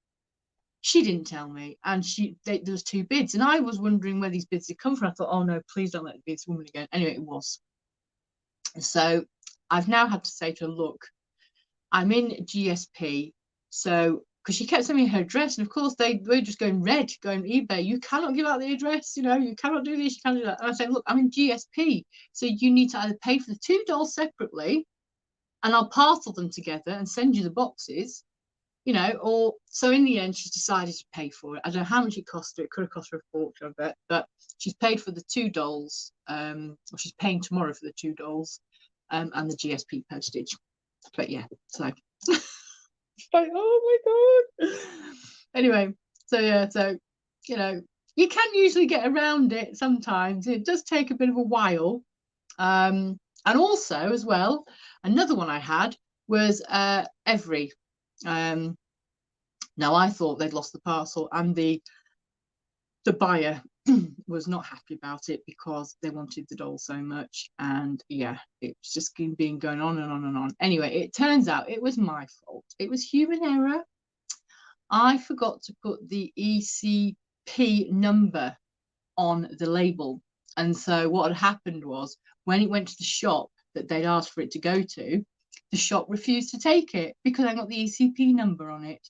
she didn't tell me, and there was 2 bids, and I was wondering where these bids had come from. I thought, oh no, please don't let it be this woman again. Anyway, it was. So I've now had to say to her, look, I'm in GSP, so because she kept sending me her address, and of course they were just going red, going eBay, you cannot give out the address, you know, you cannot do this, you can't do that. And I said, look, I'm in GSP, so you need to either pay for the $2 separately, and I'll parcel them together and send you the boxes, you know, or so in the end she's decided to pay for it. I don't know how much it cost her. It could have cost her a fortune, I bet, but she's paid for the $2, or she's paying tomorrow for the $2, and the GSP postage. But yeah, so like, oh my god. Anyway, so yeah, so you know, you can usually get around it sometimes. It does take a bit of a while. And also as well, another one I had was Evri. Now I thought they'd lost the parcel, and the buyer was not happy about it because they wanted the doll so much, and yeah, it's just been going on and on and on. Anyway, it turns out it was my fault. It was human error. I forgot to put the ECP number on the label, and so what had happened was, when it went to the shop that they'd asked for it to go to, the shop refused to take it because I got the ECP number on it.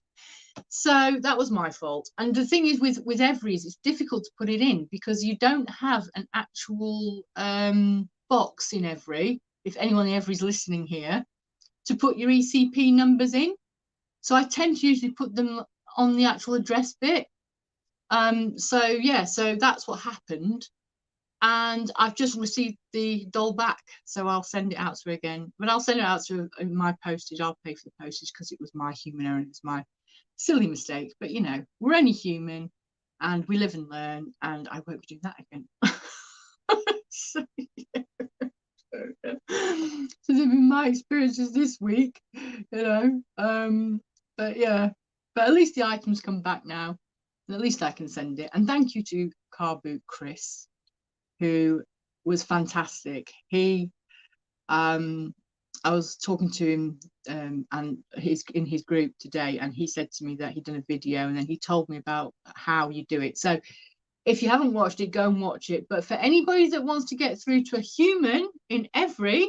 So that was my fault. And the thing is, with Evri's, it's difficult to put it in because you don't have an actual box in Evri, if anyone in Evri's listening here, to put your ECP numbers in. So I tend to usually put them on the actual address bit. So yeah, so that's what happened. And I've just received the doll back, so I'll send it out to her again. But I'll send it out to her in my postage. I'll pay for the postage because it was my human error. It was my silly mistake. But you know, we're only human, and we live and learn. And I won't be doing that again. So, yeah. So they've been my experiences this week, you know. But yeah, but at least the items come back now, and at least I can send it. And thank you to Car Boot Chris, who was fantastic. He, I was talking to him and he's in his group today, and he said to me that he'd done a video, and then he told me about how you do it. So if you haven't watched it, go and watch it. But for anybody that wants to get through to a human in Evri,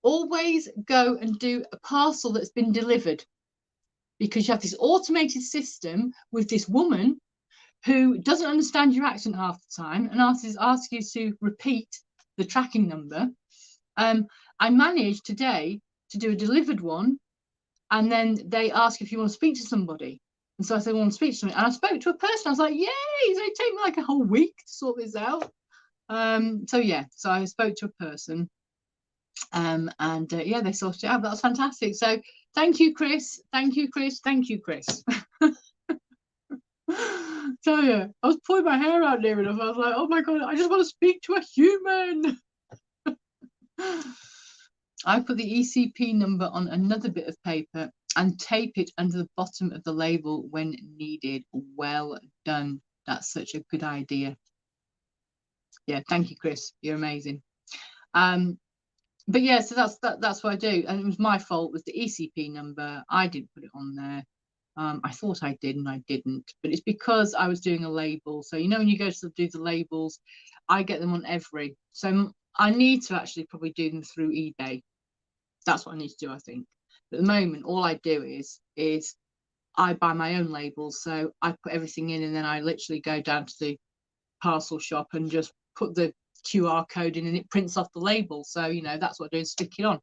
always go and do a parcel that's been delivered, because you have this automated system with this woman who doesn't understand your accent half the time and asks you to repeat the tracking number. I managed today to do a delivered one, and then they ask if you want to speak to somebody. And so I said, I want to speak to somebody. And I spoke to a person. I was like, yay, it's going to take me like a whole week to sort this out. So yeah, so I spoke to a person. And yeah, they sorted it out. That was fantastic. So thank you, Chris. Thank you, Chris. Thank you, Chris. So yeah, I was pulling my hair out near enough. I was like, oh my God, I just want to speak to a human. I put the ECP number on another bit of paper and tape it under the bottom of the label when needed. Well done. That's such a good idea. Yeah, thank you, Chris. You're amazing. But yeah, so that's what I do. And it was my fault with the ECP number. I didn't put it on there. I thought I did and I didn't, but it's because I was doing a label. So you know, when you go to do the labels, I get them on every. So I need to actually probably do them through eBay. That's what I need to do, I think. But at the moment, all I do is I buy my own labels. So I put everything in, and then I literally go down to the parcel shop and just put the QR code in, and it prints off the label. So you know, that's what I do, stick it on.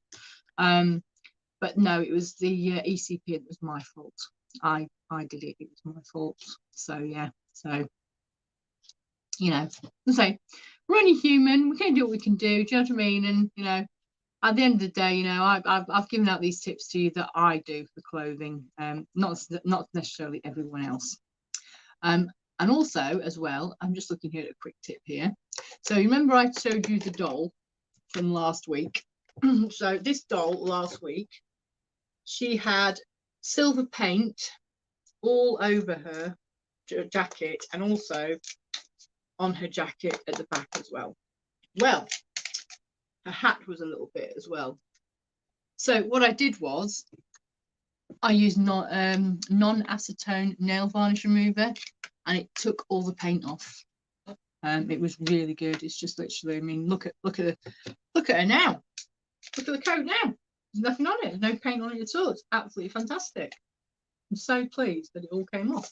But no, it was the ECP. It was my fault. I did it. It was my fault. So yeah. So you know, so we're only human. We can do what we can do. Do you know what I mean? And you know, at the end of the day, you know, I've given out these tips to you that I do for clothing, not necessarily everyone else. And also, as well, I'm just looking here at a quick tip here. So remember I showed you the doll from last week. So this doll last week, she had silver paint all over her jacket and also on her jacket at the back as well. Well, her hat was a little bit as well. So what I did was I used non-acetone nail varnish remover, and it took all the paint off. It was really good. It's just literally, I mean, look at her now. Look at the coat now. There's nothing on it. There's no paint on it at all. It's absolutely fantastic. I'm so pleased that it all came off.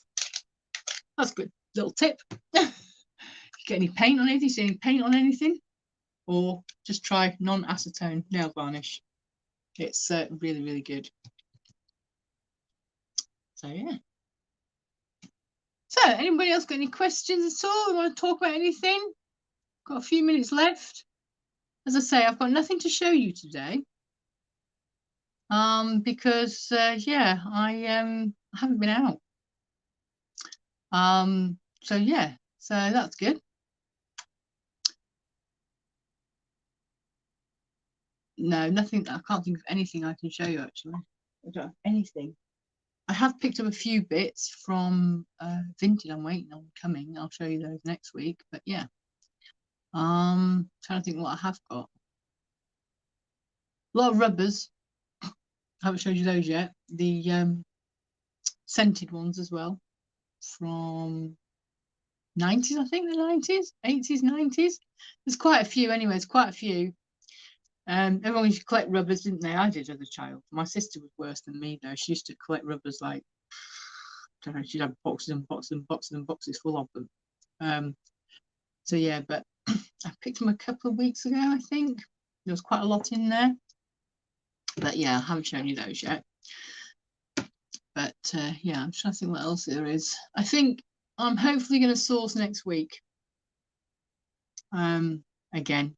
That's a good little tip. If you get any paint on anything, see any paint on anything, or just try non-acetone nail varnish. It's really, really good. So yeah. So anybody else got any questions at all? Want to talk about anything? Got a few minutes left. As I say, I've got nothing to show you today. Because yeah, I haven't been out. So yeah, so that's good. No, nothing. I can't think of anything I can show you actually. I don't have anything. I have picked up a few bits from Vinted. I'm waiting on coming. I'll show you those next week. But yeah, trying to think what I have got. A lot of rubbers. I haven't showed you those yet. The scented ones as well from 90s, I think the 90s, 80s, 90s. There's quite a few anyway. There's quite a few. Everyone used to collect rubbers, didn't they? I did as a child. My sister was worse than me though. She used to collect rubbers like, I don't know, she'd have boxes and boxes and boxes and boxes full of them. So yeah, but I picked them a couple of weeks ago, I think. There was quite a lot in there. But yeah, I haven't shown you those yet. But yeah, I'm trying to think what else there is. I think I'm hopefully going to source next week. Again.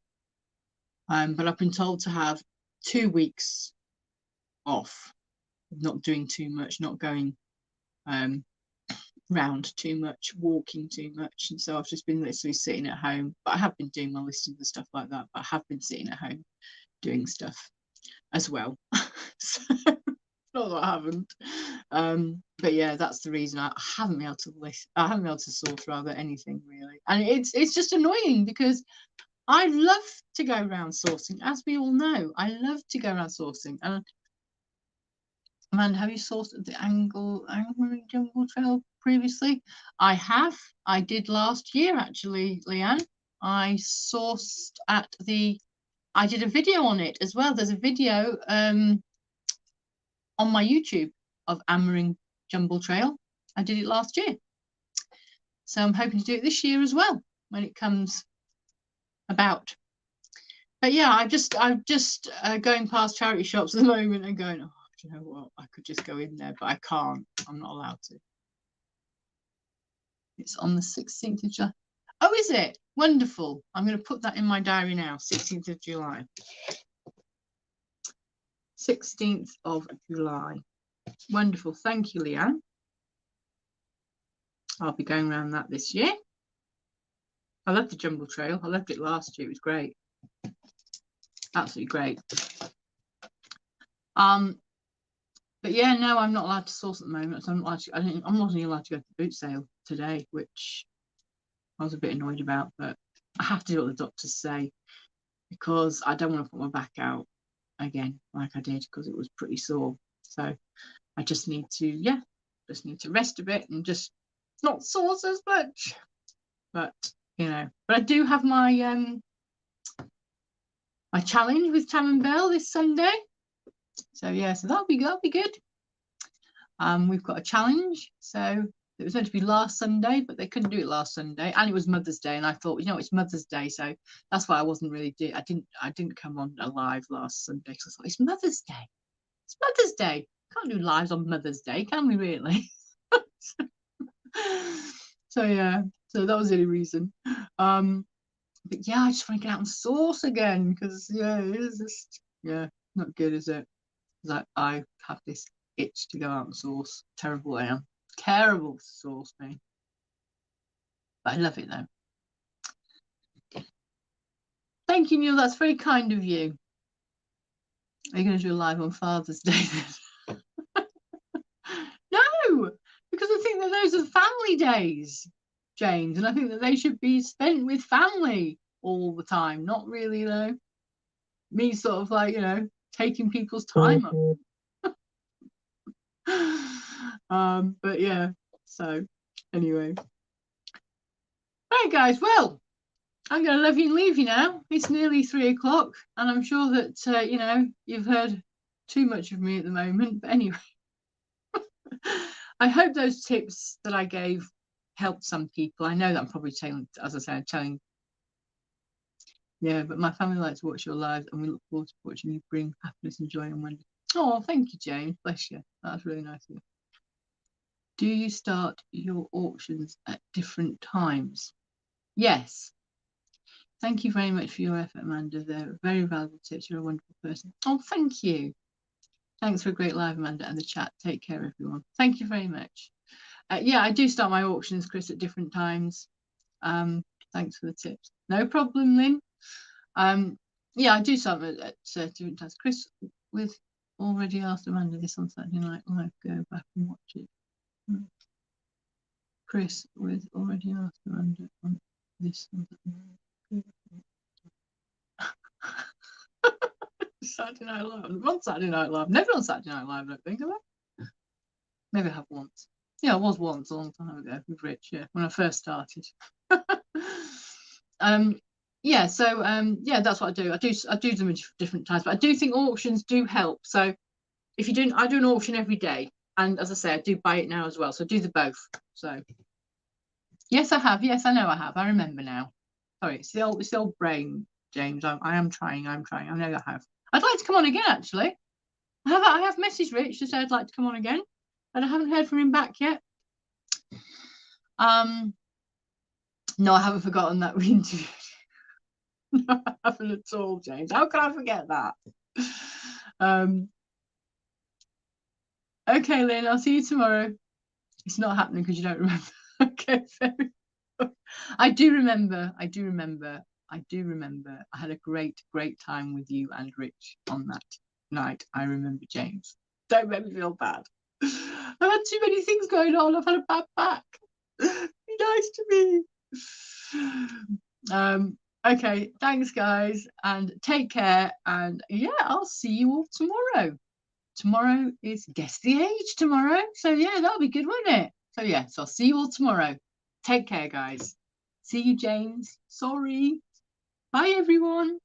But I've been told to have 2 weeks off, not doing too much, not going round too much, walking too much. And so I've just been literally sitting at home. But I have been doing my listings and stuff like that. But I have been sitting at home doing stuff as well. So, not that I haven't. But yeah, that's the reason I haven't been able to list. I haven't been able to source rather anything really. And it's just annoying because I love to go around sourcing, as we all know. I love to go around sourcing. And Amanda, have you sourced at the Angmering Jungle Trail previously? I have. I did last year actually, Leanne. I sourced at I did a video on it as well. There's a video on my YouTube of Angmering Jungle Trail. I did it last year. So I'm hoping to do it this year as well when it comes about. But yeah, I'm just going past charity shops at the moment and going, oh Do you know what? I could just go in there, but I can't. I'm not allowed to. It's on the 16th of July. Oh, is it? Wonderful. I'm going to put that in my diary now. 16th of July. 16th of July. Wonderful. Thank you, Leanne. I'll be going around that this year. I loved the Jungle Trail. I loved it last year. It was great. Absolutely great. But yeah, no, I'm not allowed to source at the moment. So I'm not actually, I'm not even allowed to go to the boot sale today, which I was a bit annoyed about, but I have to do what the doctors say because I don't want to put my back out again like I did because it was pretty sore. So I just need to, yeah, just need to rest a bit and just not source as much. But you know, but I do have my my challenge with Tam and Bell this Sunday. So yeah, so that'll be good. We've got a challenge. So it was meant to be last Sunday, but they couldn't do it last Sunday, and it was Mother's Day. And I thought, you know, it's Mother's Day, so that's why I wasn't really I didn't come on live last Sunday because I thought it's Mother's Day. It's Mother's Day. Can't do lives on Mother's Day, can we really? So yeah, so that was the only reason. But yeah, I just want to get out and source again because yeah, it is just not good, is it? Because I have this itch to go out and source. Terrible I am. Terrible to source me. But I love it though. Thank you, Neil. That's very kind of you. Are you going to do a live on Father's Day then? No, because I think that those are family days, James, and I think that they should be spent with family all the time. Not really, though. Me sort of like, you know, taking people's time up. But yeah, so anyway. Right, guys, well, I'm going to love you and leave you now. It's nearly 3 o'clock, and I'm sure that, you know, you've heard too much of me at the moment. But anyway, I hope those tips that I gave helped some people. I know that I'm probably telling, as I said, yeah, but my family likes to watch your lives, and we look forward to watching you bring happiness and joy and wonder. Oh, thank you, James. Bless you. That's really nice of you. Do you start your auctions at different times? Yes. Thank you very much for your effort, Amanda. They're very valuable tips. You're a wonderful person. Oh, thank you. Thanks for a great live, Amanda, and the chat. Take care, everyone. Thank you very much. Yeah, I do start my auctions, Chris, at different times. Thanks for the tips. No problem, Lynn. Yeah, I do start at different times. Chris, with already asked Amanda this on Saturday Night Live. Go back and watch it. Chris, with already asked Amanda on this on Saturday Night Live. On Saturday Night Live. Never on Saturday Night Live, I don't think, have I? Maybe I have once. Yeah, I was once a long time ago with Rich, yeah, when I first started. Yeah, so yeah, that's what I do. I do them at different times, but I do think auctions do help. So if you do, I do an auction every day, and as I say, I do buy it now as well. So I do the both. So yes, I have. Yes, I know I have. I remember now. Sorry, it's the old brain, James. I am trying. I know I have. I'd like to come on again, actually. I have messaged Rich to say I'd like to come on again, but I haven't heard from him back yet. No, I haven't forgotten that we interviewed. No, I haven't at all, James. How can I forget that? Okay, Lynn, I'll see you tomorrow. It's not happening because you don't remember. Okay, I do remember. I had a great time with you and Rich on that night. I remember, James. Don't make me feel bad. I've had too many things going on. I've had a bad back. Be nice to me. Okay, thanks, guys, and take care. And yeah, I'll see you all tomorrow. Tomorrow is Guess the Age tomorrow. So yeah, that'll be good, won't it? So yeah, so I'll see you all tomorrow. Take care, guys. See you, James. Sorry. Bye, everyone.